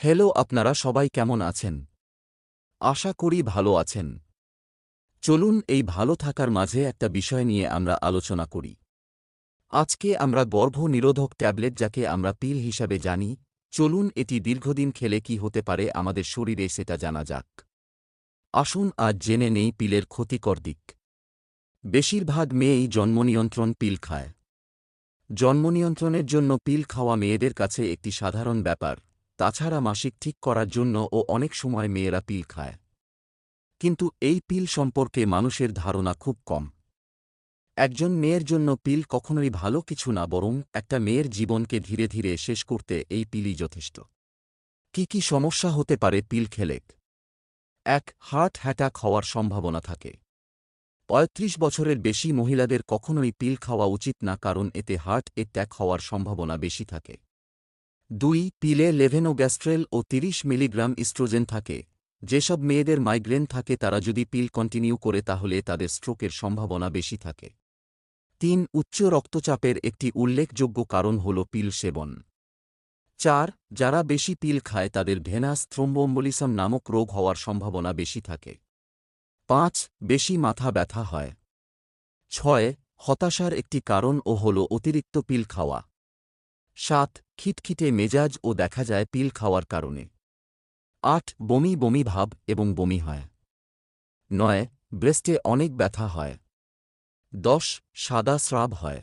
Hello, আপনারা সবাই কেমন আছেন? আশা করি ভালো আছেন। চলুন এই ভালো থাকার মাঝে একটা বিষয় নিয়ে আমরা আলোচনা করি। আজকে আমরা গর্ভনিরোধক ট্যাবলেট, যাকে আমরা পিল হিসাবে জানি, চলুন এটি দীর্ঘদিন খেলে কি হতে পারে আমাদের শরীরে সেটা জানা যাক। আসুন আজ জেনে নেই পিলের ক্ষতিকর দিক। বেশিরভাগ মেয়েই জন্মনিয়ন্ত্রণ পিল খায়। জন্মনিয়ন্ত্রণের জন্য পিল খাওয়া মেয়েদের কাছে একটি সাধারণ ব্যাপার। তাছাড়া মাসিক ঠিক করার জন্য অনেক সময় মেয়েরা পিল খায়। কিন্তু এই পিল সম্পর্কে মানুষের ধারণা খুব কম। একজন মেয়ের জন্য পিল কখনোই ভালো কিছু না, বরং একটা মেয়ের জীবনকে ধীরে ধীরে শেষ করতে এই পিলই যথেষ্ট। কি কি সমস্যা হতে পারে পিল খেলে? ১. হার্ট অ্যাটাক হওয়ার সম্ভাবনা থাকে। ৩৫ বছরের বেশি মহিলাদের কখনোই পিল খাওয়া উচিত না, কারণ এতে হার্ট অ্যাটাক হওয়ার সম্ভাবনা বেশি থাকে। ২. পিলে লেভেনোগ্যাস্ট্রেল ও ৩০ মিলিগ্রাম ইস্ট্রোজেন থাকে। যেসব মেয়েদের মাইগ্রেন থাকে তারা যদি পিল কন্টিনিউ করে তাহলে তাদের স্ট্রোকের সম্ভাবনা বেশি থাকে। ৩. উচ্চ রক্তচাপের একটি উল্লেখযোগ্য কারণ হল পিল সেবন। ৪. যারা বেশি পিল খায় তাদের ভেনাস থ্রোম্বোম্বোলিজম নামক রোগ হওয়ার সম্ভাবনা বেশি থাকে। ৫. বেশি মাথা ব্যথা হয়। ৬. হতাশার একটি কারণ হল অতিরিক্ত পিল খাওয়া। ৭. খিটখিটে মেজাজ দেখা যায় পিল খাওয়ার কারণে। ৮. বমি বমি ভাব এবং বমি হয়। ৯. ব্রেস্টে অনেক ব্যথা হয়। ১০. সাদা স্রাব হয়।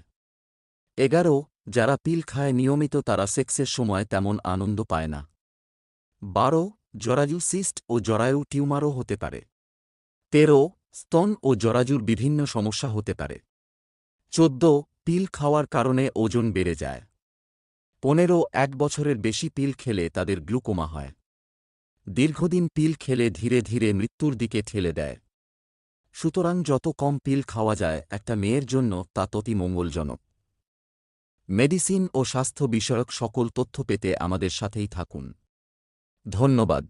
১১. যারা পিল খায় নিয়মিত তারা সেক্সের সময় তেমন আনন্দ পায় না। ১২. জরায়ু সিস্ট ও জরায়ু টিউমারও হতে পারে। ১৩. স্তন ও জরাজুর বিভিন্ন সমস্যা হতে পারে। ১৪. পিল খাওয়ার কারণে ওজন বেড়ে যায়। ১৫. ১ বছরের বেশি পিল খেলে তাদের গ্লুকোমা হয়। দীর্ঘদিন পিল খেলে ধীরে ধীরে মৃত্যুর দিকে ঠেলে দেয়। সুতরাং যত কম পিল খাওয়া যায় একটা মেয়ের জন্য তা ততই মঙ্গলজনক। মেডিসিন ও স্বাস্থ্য বিষয়ক সকল তথ্য পেতে আমাদের সাথেই থাকুন। ধন্যবাদ।